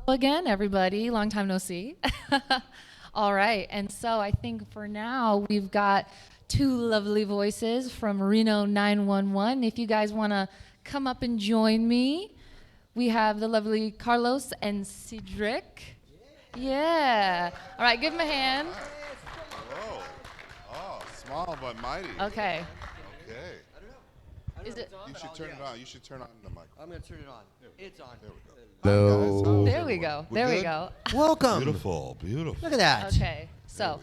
Again, everybody. Long time no see. All right. And so I think for now, we've got two lovely voices from Reno 911. If you guys want to come up and join me, we have the lovely Carlos and Cedric. Yeah. All right. Give them a hand. Hello. Oh, small but mighty. Okay. Okay. Is it? You should turn it on. You should turn on the mic. I'm going to turn it on. It's on. There we go. Hello. There we go. There we go. Welcome. Beautiful, beautiful. Look at that. Okay. So,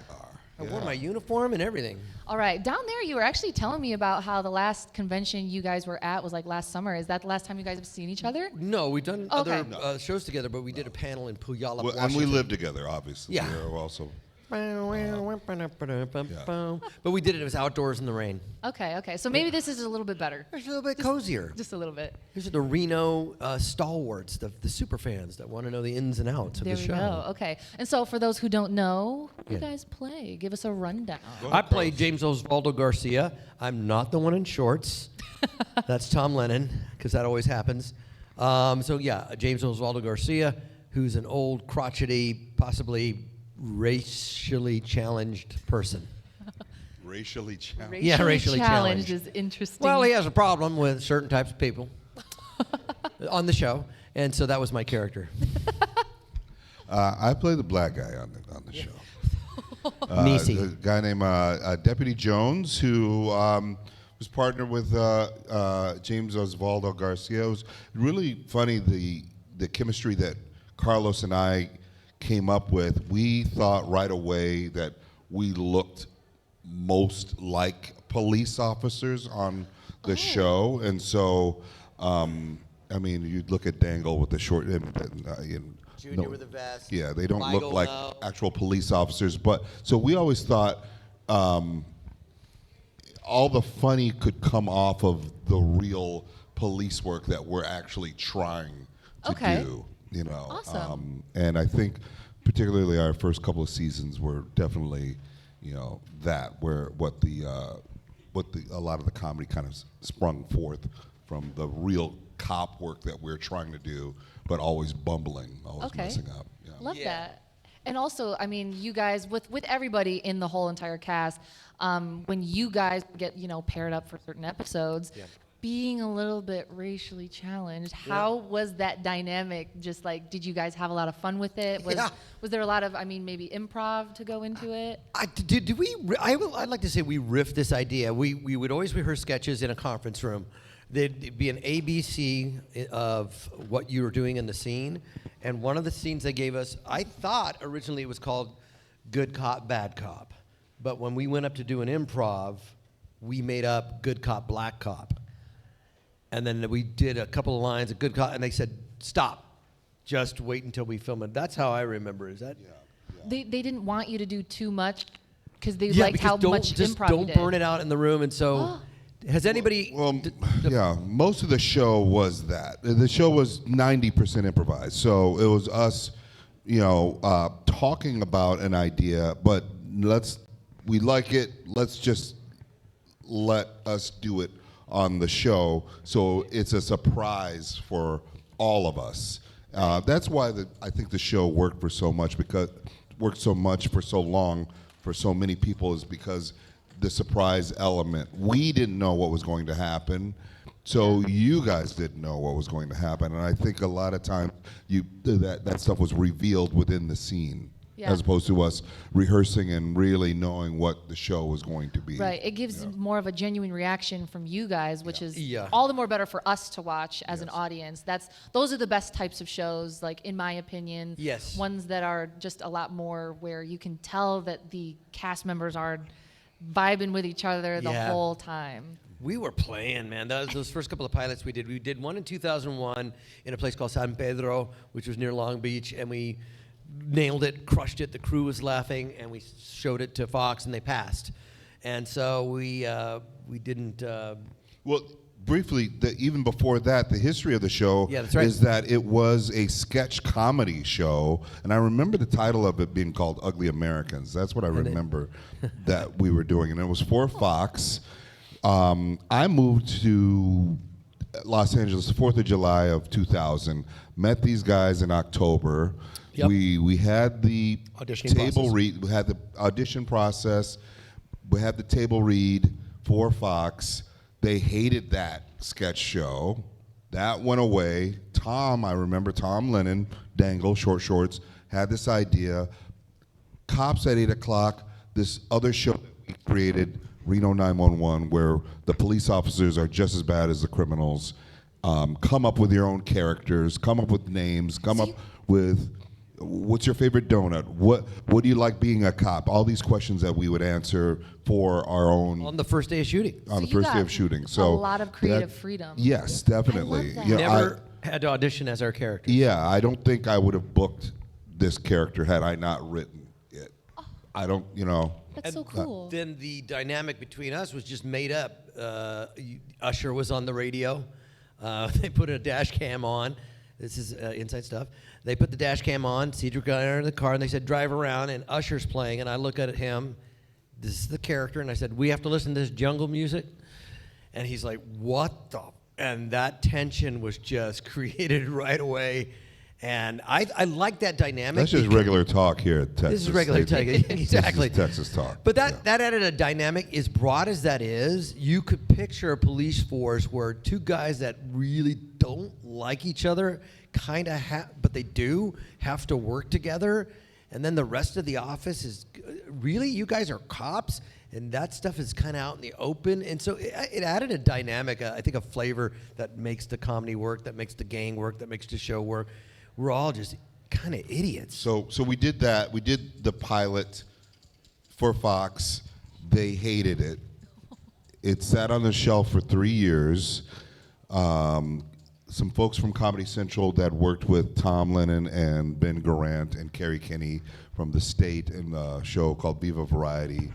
I wore my uniform and everything. all right. Down there, you were actually telling me about how the last convention you guys were at was like last summer. Is that the last time you guys have seen each other? No, we've done Okay. other shows together, but we did a panel in Puyallup, Washington. And we live together, obviously. Yeah. We're also. But we did it. It was outdoors in the rain. Okay. Okay. So maybe this is a little bit better. It's a little bit cozier. Just a little bit. These are the Reno stalwarts, the super fans that want to know the ins and outs of There the we show. go. Okay. And so for those who don't know, who you Yeah. guys play? Give us a rundown. I played James Osvaldo Garcia. I'm not the one in shorts. That's Tom Lennon, because that always happens. So yeah, James Osvaldo Garcia, who's an old, crotchety, possibly racially challenged person. Racially challenged. Yeah, racially challenged. is interesting. Well, he has a problem with certain types of people on the show, and so that was my character. I play the black guy on the show. Nisi. A guy named Deputy Jones, who was partnered with James Osvaldo Garcia. It was really funny, the chemistry that Carlos and I came up with. We thought right away that we looked most like police officers on the show, and so I mean, you'd look at Dangle with the short Junior with a vest. Yeah, they don't Michael, look like no. actual police officers. But so we always thought all the funny could come off of the real police work that we're actually trying to do. You know, Awesome. And I think particularly our first couple of seasons were definitely, you know, that where what a lot of the comedy kind of sprung forth from the real cop work that we're trying to do, but always bumbling, always messing up. Yeah. Love that. And also, I mean, you guys, with everybody in the whole entire cast, when you guys get, paired up for certain episodes, being a little bit racially challenged, how was that dynamic? Just like, did you guys have a lot of fun with it? Was there a lot of, maybe improv to go into it? I'd like to say we riffed this idea. We would always rehearse sketches in a conference room. There'd be an ABC of what you were doing in the scene, and one of the scenes they gave us, I thought originally it was called Good Cop, Bad Cop. But when we went up to do an improv, we made up Good Cop, Black Cop. And then we did a couple of lines of Good Cop, and they said, stop, just wait until we film it. That's how I remember. Is that? They didn't want you to do too much because they liked how much improv you don't did. burn it out in the room. And so, has anybody? Yeah, most of the show was that. The show was 90% improvised. So it was us, talking about an idea, but we like it. Let's just let us do it on the show, so it's a surprise for all of us. That's why I think the show worked for so much for so long for so many people, is because the surprise element. We didn't know what was going to happen, so you guys didn't know what was going to happen, and I think a lot of times that stuff was revealed within the scene. As opposed to us rehearsing and really knowing what the show was going to be. Right. It gives more of a genuine reaction from you guys, which is all the more better for us to watch as an audience. Those are the best types of shows, like in my opinion. Yes. Ones that are just a lot more where you can tell that the cast members are vibing with each other the whole time. We were playing, man. Those first couple of pilots we did one in 2001 in a place called San Pedro, which was near Long Beach, and we nailed it, crushed it. The crew was laughing, and we showed it to Fox, and they passed. And so we didn't. Well, briefly, even before that, the history of the show that's right. is that it was a sketch comedy show, and I remember the title of it being called Ugly Americans. That's what I remember that we were doing, and it was for Fox. I moved to Los Angeles, 4th of July of 2000. Met these guys in October. Yep. We had the Auditioning table process. read. We had the audition process. We had the table read for Fox. They hated that sketch show. That went away. I remember Tom Lennon, Dangle, Short Shorts, had this idea. Cops at 8 o'clock, this other show that we created, Reno 911, where the police officers are just as bad as the criminals. Come up with your own characters, come up with names, come up with what's your favorite donut? What do you like being a cop? All these questions that we would answer for our own On the first day of shooting. on the you first day got of shooting. a So lot of creative that- freedom. Yes, definitely. I love that. You know, Never had to audition as our character. yeah, I don't think I would have booked this character had I not written it. I don't, That's so cool. Then the dynamic between us was just made up. Usher was on the radio. They put a dash cam on. This is inside stuff. They put the dash cam on. Cedric got out of the car, and they said, drive around, and Usher's playing. And I look at him. This is the character. And I said, we have to listen to this jungle music? And he's like, what the? And that tension was just created right away. And I like that dynamic. that's just because- regular talk here at Texas. This is regular talk. Exactly. This is Texas talk. But Yeah. that added a dynamic. As broad as that is, you could picture a police force where two guys that really don't like each other, but they do have to work together. And then the rest of the office is, really? You guys are cops? And that stuff is kind of out in the open. And so it added a dynamic, I think a flavor that makes the comedy work, that makes the gang work, that makes the show work. We're all just kind of idiots. So we did that. We did the pilot for Fox. They hated it. It sat on the shelf for 3 years. Some folks from Comedy Central that worked with Tom Lennon and Ben Garant and Kerry Kenny from the State in a show called Viva Variety,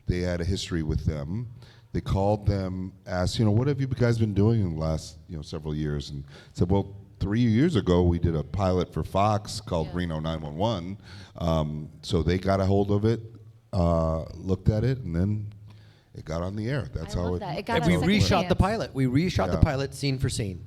they had a history with them. They called them, asked, what have you guys been doing in the last several years? And said, well, 3 years ago, we did a pilot for Fox called Reno 911. So they got a hold of it, looked at it, and then it got on the air. That's I how love it. that. It got And a we second reshot chance. the pilot. We reshot the Yeah. pilot scene for scene.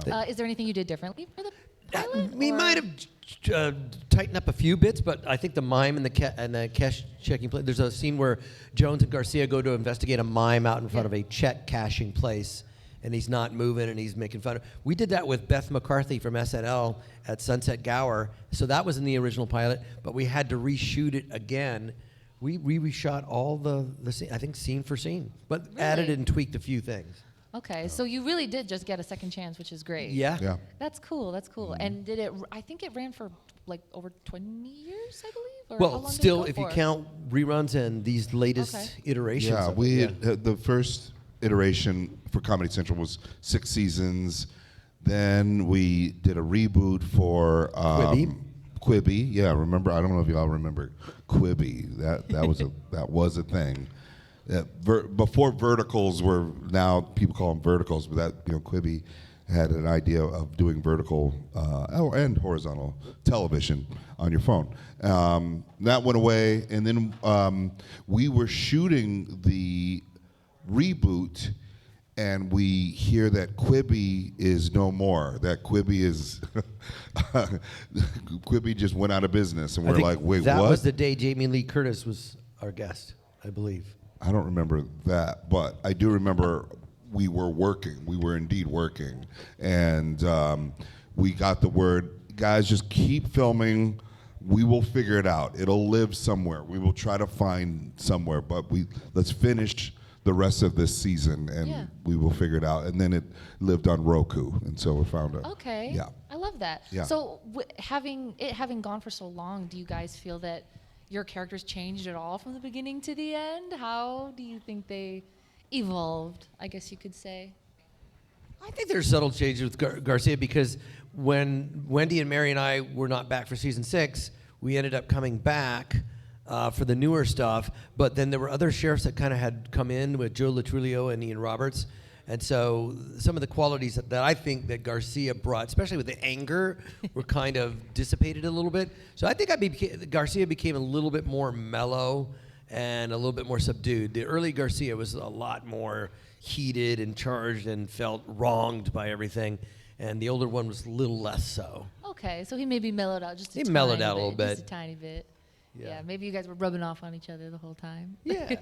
Yeah. Is there anything you did differently for the pilot? We or- might have tightened up a few bits, but I think the mime and the cash checking place. There's a scene where Jones and Garcia go to investigate a mime out in front of a check cashing place, and he's not moving, and he's making fun of. We did that with Beth McCarthy from SNL at Sunset Gower, so that was in the original pilot, but we had to reshoot it again. We reshot all the scene, I think scene for scene, but added Really? and tweaked a few things. Okay, so you really did just get a second chance, which is great. Yeah. Yeah. That's cool. That's cool. And did it? I think it ran for like over 20 years, I believe. Or how Well, long did it still, go if you for? count reruns and these latest Okay. iterations. Yeah, of we it, had, the first iteration for Comedy Central was 6 seasons. Then we did a reboot for Quibi. Yeah, remember? I don't know if y'all remember Quibi. That was a thing. Before verticals were now people call them verticals, but Quibi had an idea of doing vertical and horizontal television on your phone. That went away, and then we were shooting the reboot, and we hear that Quibi is no more. That Quibi is Quibi just went out of business, and I we're think like, wait, that what? was the day Jamie Lee Curtis was our guest, I believe. I don't remember that, but I do remember we were working. We were indeed working, and we got the word, guys, just keep filming. We will figure it out. It'll live somewhere. We will try to find somewhere, but let's finish the rest of this season, and we will figure it out. And then it lived on Roku, and so we found it. Okay. Yeah. I love that. Yeah. So having gone for so long, do you guys feel that your characters changed at all from the beginning to the end? How do you think they evolved, I guess you could say? I think there's subtle changes with Garcia because when Wendy and Mary and I were not back for season 6, we ended up coming back for the newer stuff. But then there were other sheriffs that kind of had come in with Joe Latrulio and Ian Roberts. And so some of the qualities that I think that Garcia brought, especially with the anger, were kind of dissipated a little bit. So I think Garcia became a little bit more mellow and a little bit more subdued. The early Garcia was a lot more heated and charged and felt wronged by everything, and the older one was a little less so. Okay, so he maybe mellowed out just a tiny bit. He mellowed out a little bit. Just a tiny bit. Yeah, maybe you guys were rubbing off on each other the whole time. Yeah.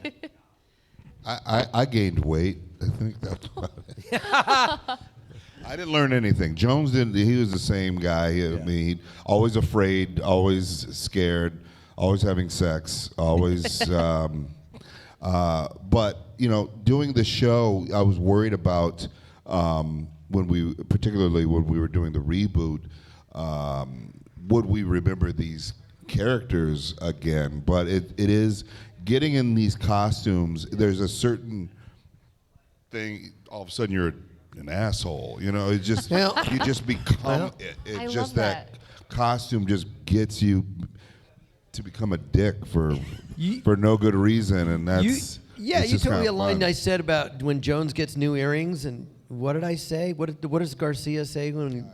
I gained weight. I think that's about it. I didn't learn anything. Jones didn't. He was the same guy. I mean, always afraid, always scared, always having sex, always. But doing the show, I was worried about particularly when we were doing the reboot, would we remember these characters again? But it is getting in these costumes. There's a certain thing. All of a sudden, you're an asshole. It just you just become it. I It's just love that. costume just gets you to become a dick for no good reason, and that's you just told me kinda a line fun. I said about when Jones gets new earrings, and what did I say? What does Garcia say when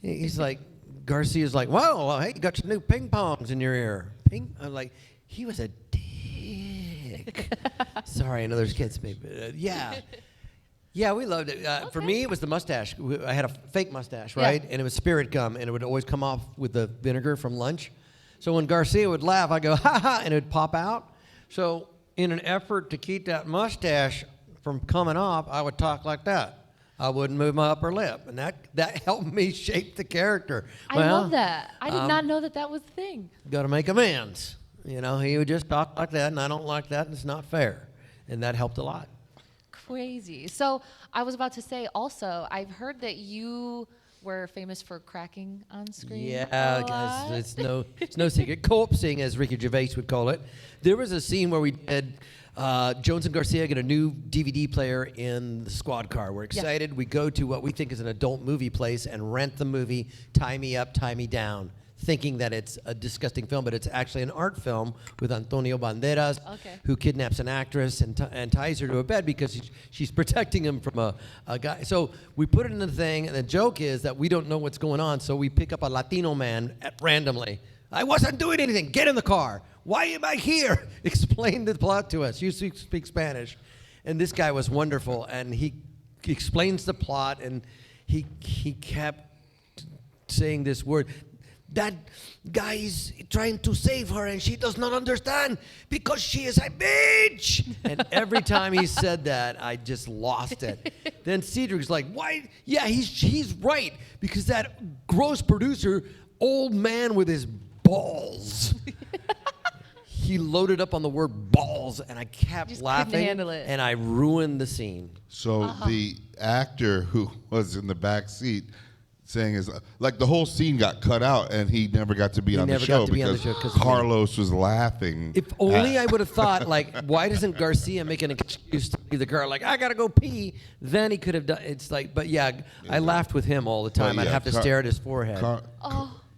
he's like, Garcia's like, "Well, hey, you got some new ping pongs in your ear." I'm like, he was a dick. Sorry, I know there's kids, but yeah. Yeah, we loved it. For me, it was the mustache. I had a fake mustache, right? And it was spirit gum, and it would always come off with the vinegar from lunch. So when Garcia would laugh, I'd go, ha ha, and it would pop out. So in an effort to keep that mustache from coming off, I would talk like that. I wouldn't move my upper lip, and that helped me shape the character. I love that. I did not know that was the thing. Got to make amends. He would just talk like that, and I don't like that, and it's not fair. And that helped a lot. Crazy. So I was about to say also, I've heard that you were famous for cracking on screen. Yeah, guys, it's no secret. Co-opsing, as Ricky Gervais would call it. There was a scene where we did Jones and Garcia get a new DVD player in the squad car. We're excited. We go to what we think is an adult movie place and rent the movie Tie Me Up, Tie Me Down, thinking that it's a disgusting film, but it's actually an art film with Antonio Banderas, who kidnaps an actress and ties her to a bed because she's protecting him from a guy. So we put it in the thing, and the joke is that we don't know what's going on, so we pick up a Latino man randomly. I wasn't doing anything. Get in the car. Why am I here? Explain the plot to us. You speak Spanish. And this guy was wonderful, and he explains the plot, and he kept saying this word. That guy is trying to save her, and she does not understand because she is a bitch. And every time he said that, I just lost it. Then Cedric's like, "Why? Yeah, he's right, because that gross producer, old man with his balls." He loaded up on the word balls, and I kept laughing, couldn't handle it. and I ruined the scene. So the actor who was in the back seat saying like the whole scene got cut out, and he never got to be on the show because Carlos was laughing. If only I would have thought, like, why doesn't Garcia make an excuse to be the girl? Like, I gotta go pee. Then he could have done. It's like, but yeah, I laughed with him all the time. I'd have to stare at his forehead.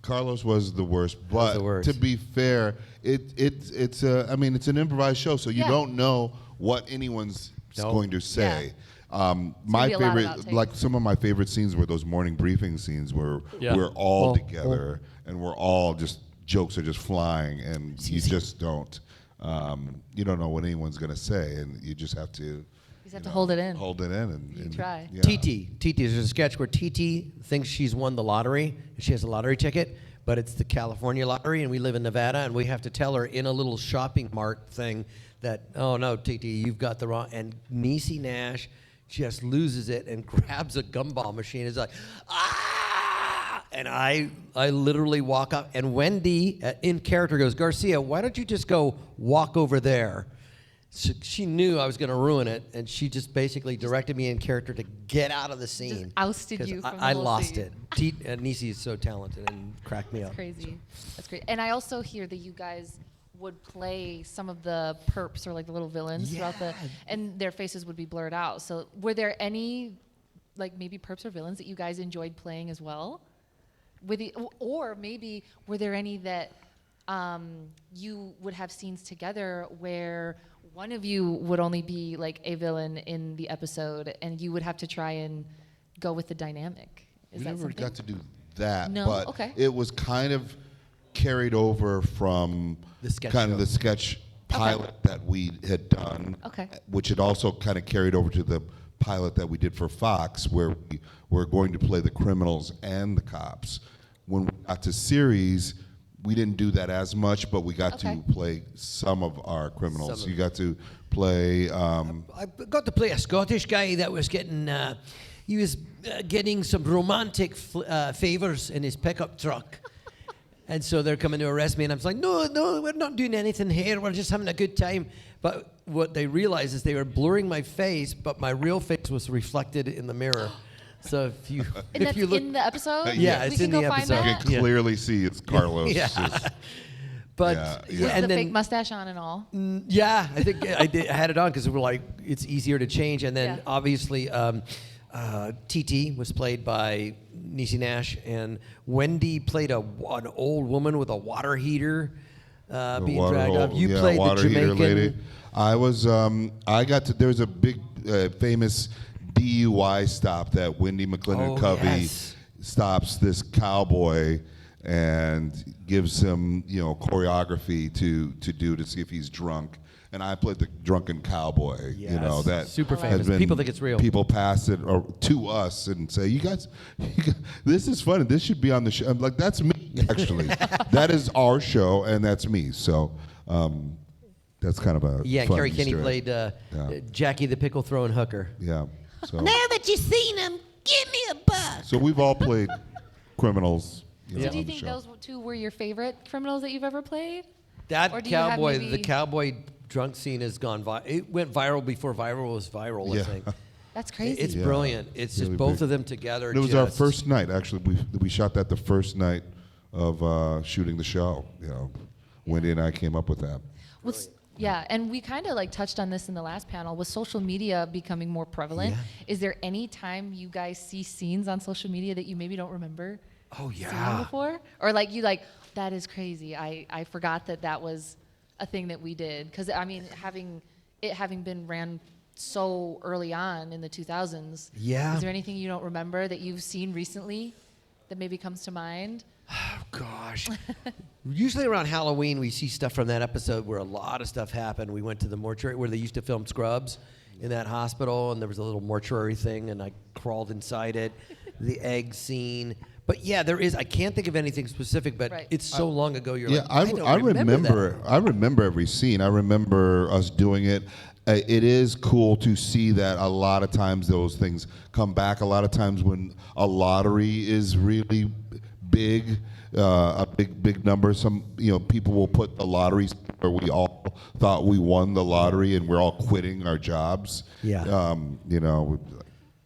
Carlos was the worst, but to be fair, it's an improvised show, so you don't know what anyone's going to say. My favorite, like some of my favorite scenes were those morning briefing scenes where we're all together and we're all just jokes are just flying, and you just don't know what anyone's gonna say, and you just have to. You just have to hold it in. Hold it in, and try. Yeah. TT, there's a sketch where TT thinks she's won the lottery, and she has a lottery ticket, but it's the California lottery, and we live in Nevada, and we have to tell her in a little shopping mart thing that, oh no, TT, you've got the wrong. And Niecy Nash just loses it and grabs a gumball machine. It's like, ah! And I literally walk up, and Wendy in character goes, Garcia, why don't you just go walk over there? So she knew I was going to ruin it, and she just basically directed me in character to get out of the scene. Just ousted you from the I whole lost scene. it. Niecy is so talented and cracked me up. Crazy. That's great. And I also hear that you guys would play some of the perps or like the little villains throughout and their faces would be blurred out. So were there any like maybe perps or villains that you guys enjoyed playing as well? Or maybe were there any that you would have scenes together where one of you would only be like a villain in the episode and you would have to try and go with the dynamic? We never got to do that, no? But it was kind of carried over from the sketch kind show. of the sketch pilot that we had done, Okay. which had also kind of carried over to the pilot that we did for Fox, where we were going to play the criminals and the cops. When we got to series, we didn't do that as much, but we got Okay. to play some of our criminals. Some of You got to play. I got to play a Scottish guy that was getting, he was getting some romantic favors in his pickup truck. And so they're coming to arrest me, and I'm like, no, we're not doing anything here. We're just having a good time. But what they realized is they were blurring my face, but my real face was reflected in the mirror. So if you And that's look, in the episode? Yeah, we it's can in go the find episode. You that? can Yeah. clearly see it's Carlos. Yeah. Just- but Yeah. and the then fake mustache on and all. yeah, I think I had it on because we're like it's easier to change. And then Yeah. obviously TT was played by Niecy Nash, and Wendy played an old woman with a water heater the being water dragged hole- up. You yeah, played the water heater Jamaican. lady. I was. I got to. There was a big, famous DUI stop that Wendy McClendon Oh, Covey yes. stops this cowboy and gives him, choreography to do to see if he's drunk. And I played the drunken cowboy. Yes. That Super has famous. been- People think it's real. People pass it to us and say, "You guys, this is funny. This should be on the show." I'm like, "That's me, actually. That is our show, and that's me." So. That's kind of a Yeah, fun Carrie Kenny Easter egg. played Yeah. Jackie the pickle throwing hooker. Yeah. So, Now that you've seen him, give me a buck. so we've all played criminals. So do on you the think show. those two were your favorite criminals that you've ever played? That Or do you have cowboy, maybe- the cowboy drunk scene has gone viral. It went viral before viral was viral, I Yeah. think. That's crazy. It's Yeah. brilliant. It's just Really both big. of them together. And it was our just- first night, actually. We shot that the first night of shooting the show. Wendy and I came up with that. Yeah, and we kind of like touched on this in the last panel. With social media becoming more prevalent, Yeah. is there any time you guys see scenes on social media that you maybe don't remember Oh, seeing yeah. before? Or like that is crazy. I forgot that was a thing that we did. Because, I mean, having been ran so early on in the 2000s, Yeah. is there anything you don't remember that you've seen recently that maybe comes to mind? Oh, gosh. Usually around Halloween, we see stuff from that episode where a lot of stuff happened. We went to the mortuary where they used to film Scrubs in that hospital, and there was a little mortuary thing, and I crawled inside it. The egg scene. But yeah, there is. I can't think of anything specific, but Right. it's so long ago. You're Yeah, like, I remember. that. I remember every scene. I remember us doing it. It is cool to see that a lot of times those things come back. A lot of times when a lottery is really big, a big number. Some people will put the lotteries where we all thought we won the lottery and we're all quitting our jobs. Yeah.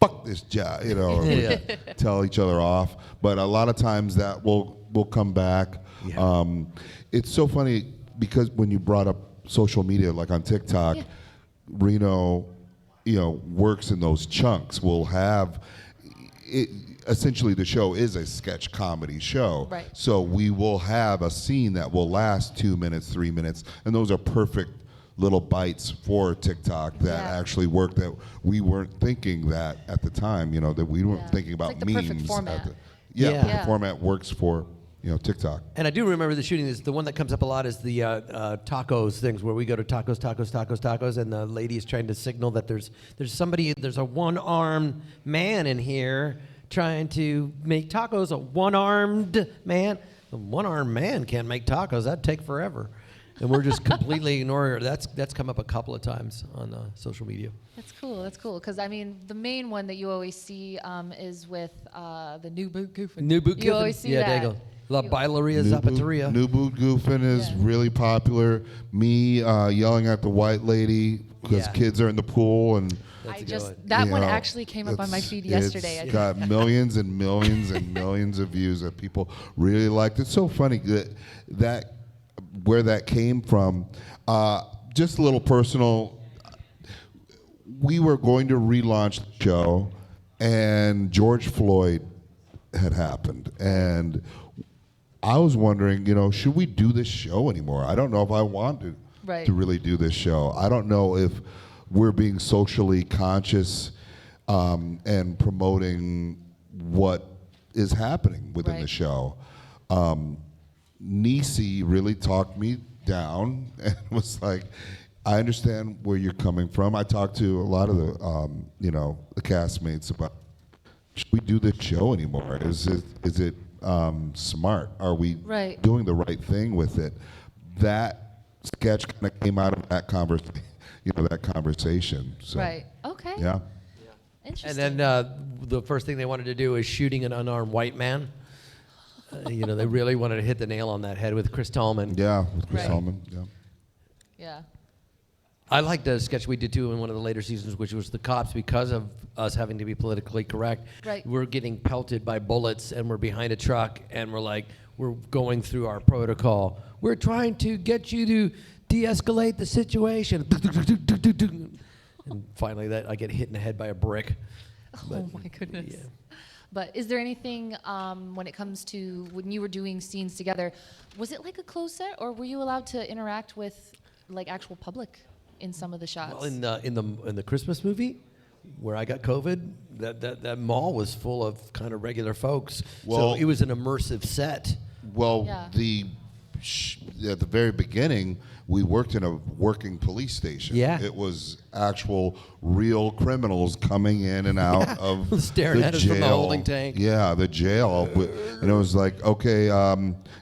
Fuck this job, or we Yeah. tell each other off. But a lot of times that will come back. Yeah. It's so funny because when you brought up social media, like on TikTok, Yeah. Reno, works in those chunks. We'll have it. Essentially, the show is a sketch comedy show. Right. So we will have a scene that will last 2 minutes, 3 minutes, and those are perfect little bites for TikTok that Yeah. actually work. That we weren't thinking that at the time. That we weren't Yeah. thinking It's about like the memes. perfect format. Yeah. Yeah. The format works for TikTok. And I do remember the shooting. The one that comes up a lot is the tacos things where we go to tacos, and the lady is trying to signal that there's a one-armed man in here trying to make tacos. A one-armed man. A one-armed man can't make tacos. That'd take forever. And we're just completely ignoring her. That's come up a couple of times on social media. That's cool. That's cool. Because, I mean, the main one that you always see is with the new boot goofing. New boot You goofing. always see Yeah, that. there you go. La You- Baileria Zapateria. New boot goofing is Yeah. really popular. Me yelling at the white lady because Yeah. kids are in the pool and. That's a good one. That You one know, actually came up on my it's- feed yesterday. I It's think. got millions and millions and millions of views that people really liked. It's so funny that where that came from. Just a little personal. We were going to relaunch the show, and George Floyd had happened, and I was wondering, should we do this show anymore? I don't know if I want to Right. to really do this show. I don't know if we're being socially conscious and promoting what is happening within Right. the show. Niecy really talked me down and was like, I understand where you're coming from. I talked to a lot of the, the castmates about, should we do this show anymore? Is it smart? Are we Right. doing the right thing with it? That sketch kind of came out of that conversation. So, Right. Okay. Yeah. Interesting. And then the first thing they wanted to do is shooting an unarmed white man. They really wanted to hit the nail on that head with Chris Tallman. Yeah, with Chris Right. Tallman. Yeah. Yeah. I liked a sketch we did too in one of the later seasons, which was the cops, because of us having to be politically correct. Right. We're getting pelted by bullets, and we're behind a truck, and we're going through our protocol. We're trying to get you to de-escalate the situation. And finally, I get hit in the head by a brick. Oh my goodness. yeah. But is there anything when it comes to when you were doing scenes together, was it like a closed set, or were you allowed to interact with like actual public in some of the shots? Well, in the Christmas movie, where I got COVID, that mall was full of kind of regular folks. Well- So it was an immersive set. Well, Yeah. at the very beginning, we worked in a working police station. Yeah. It was actual real criminals coming in and out of Staring the at us jail. from the holding tank. Yeah, the jail. And it was like, okay,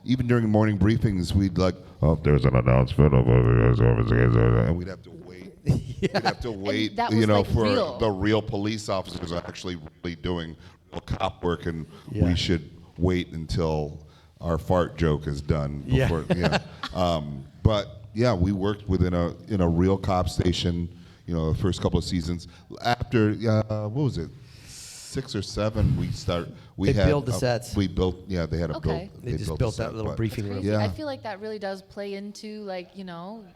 even during morning briefings, we'd like, oh, there's an announcement of and we'd have to wait. We'd have to wait, that was, like, for real. the real police officers actually really doing real cop work, and Yeah. we should wait until our fart joke is done Yeah. before, but yeah, we worked in a real cop station, the first couple of seasons. After what was it, 6 or 7? They build the sets. We built, yeah, they had a Okay. build. They just built built the that set, little but- briefing room. Crazy. Yeah. I feel like that really does play into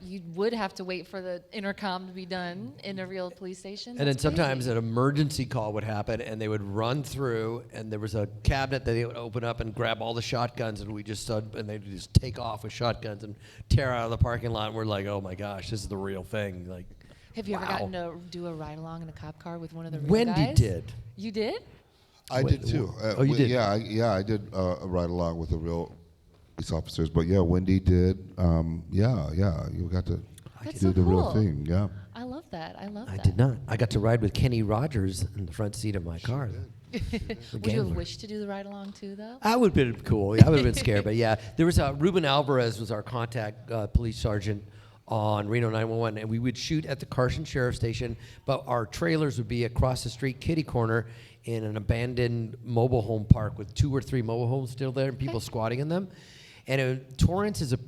you would have to wait for the intercom to be done in a real police station. And then That's sometimes crazy. an emergency call would happen, and they would run through, and there was a cabinet that they would open up and grab all the shotguns, and we just stood, and they'd just take off with shotguns and tear out of the parking lot. And we're like, oh my gosh, this is the real thing. Like, Have you ever wow. gotten to do a ride along in a cop car with one of the real Wendy guys? did. You did? I did too. Oh, you did? Yeah, I did a ride along with the real police officers. But yeah, Wendy did. Yeah, you got to That's do so the real cool. thing. Yeah. I love that. I love I that. did not. I got to ride with Kenny Rogers in the front seat of my car. Would you have gambler. wished to do the ride along too, though? I would have been cool. I would have been scared, but yeah, there was Ruben Alvarez was our contact police sergeant on Reno 911, and we would shoot at the Carson Sheriff Station, but our trailers would be across the street, kitty corner, in an abandoned mobile home park with 2 or 3 mobile homes still there and people squatting in them. And Torrance is a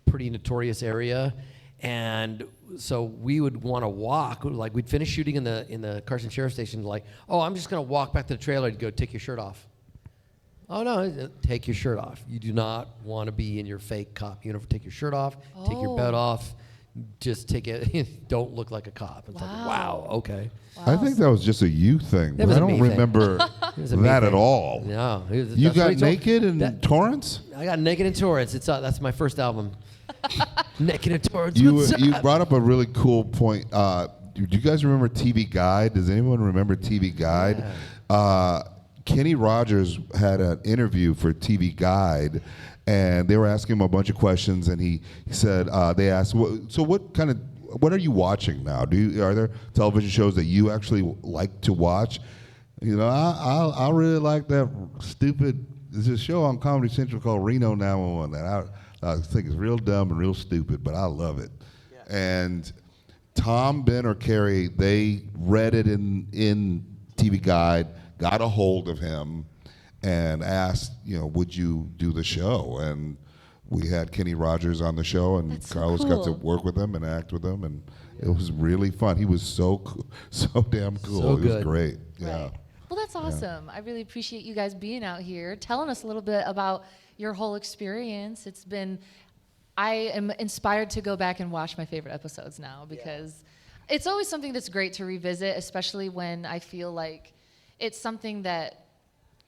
pretty notorious area, and so we would want to walk. Like we'd finish shooting in the Carson Sheriff Station, like, oh, I'm just gonna walk back to the trailer and go take your shirt off. Oh no, take your shirt off. You do not want to be in your fake cop uniform. Take your shirt off, take your belt Oh. off, just take it. Don't look like a cop. It's like, wow, okay. I think that was just a you thing. That was I a don't me thing. remember was a me that at thing. all. No, You that's what got he told- naked in that- Torrance? I got naked in Torrance. That's my first album. Naked in Torrance. You What's you up? brought up a really cool point. Do you guys remember TV Guide? Does anyone remember TV Guide? Kenny Rogers had an interview for TV Guide, and they were asking him a bunch of questions, and he said they asked, so what are you watching now? Are there television shows that you actually like to watch? I really like that stupid. There's a show on Comedy Central called Reno 911 that I think is real dumb and real stupid, but I love it. Yeah. And Tom, Ben, or Carrie, they read it in TV Guide, got a hold of him, and asked, would you do the show? And we had Kenny Rogers on the show, and That's so Carlos got to cool. work with him and act with him, and it was really fun. He was so cool, so damn cool. So it was good. great. Yeah. Right. Well, that's awesome. I really appreciate you guys being out here, telling us a little bit about your whole experience. I am inspired to go back and watch my favorite episodes now because it's always something that's great to revisit, especially when I feel like it's something that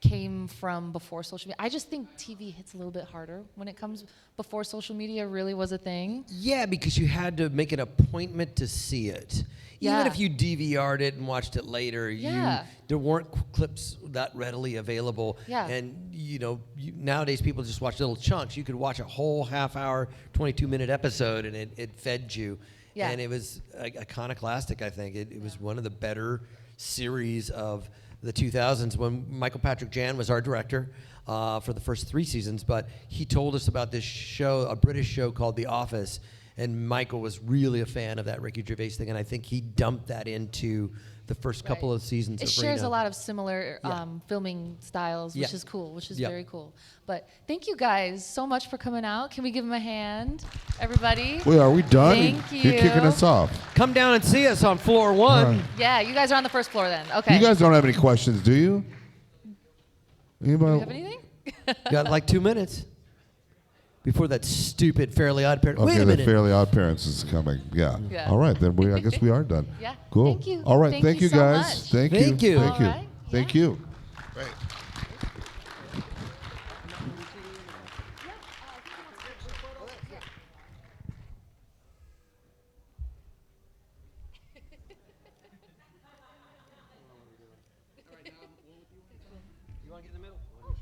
came from before social media. I just think TV hits a little bit harder when it comes before social media really was a thing. Yeah, because you had to make an appointment to see it. Even Yeah. if you DVR'd it and watched it later, Yeah. there weren't clips that readily available. Yeah. And nowadays people just watch little chunks. You could watch a whole half-hour, 22-minute episode, and it fed you. Yeah. And it was iconoclastic. I think it was one of the better series of the 2000s when Michael Patrick Jan was our director for the first 3 seasons. But he told us about this show, a British show called The Office. And Michael was really a fan of that Ricky Gervais thing, and I think he dumped that into the first couple of seasons It of shares Reno. a lot of similar filming styles, which Yeah. is cool, which is Yeah. very cool. But thank you guys so much for coming out. Can we give them a hand, everybody? Wait, are we done? Thank You're you. kicking us off. Come down and see us on floor 1. Right. Yeah, you guys are on the first floor then. Okay. You guys don't have any questions, do you? Do Anybody? you have anything? Got like 2 minutes before that stupid Fairly Odd Parents. Okay, Wait a the minute. Fairly Odd Parents is coming. Yeah. Yeah. All right, then I guess we are done. Yeah. Cool. Thank you. All right. Thank Thank you you so guys. much. Thank you. Thank you. Thank you. All right. Thank Yeah. you. Right. You want to get in the middle?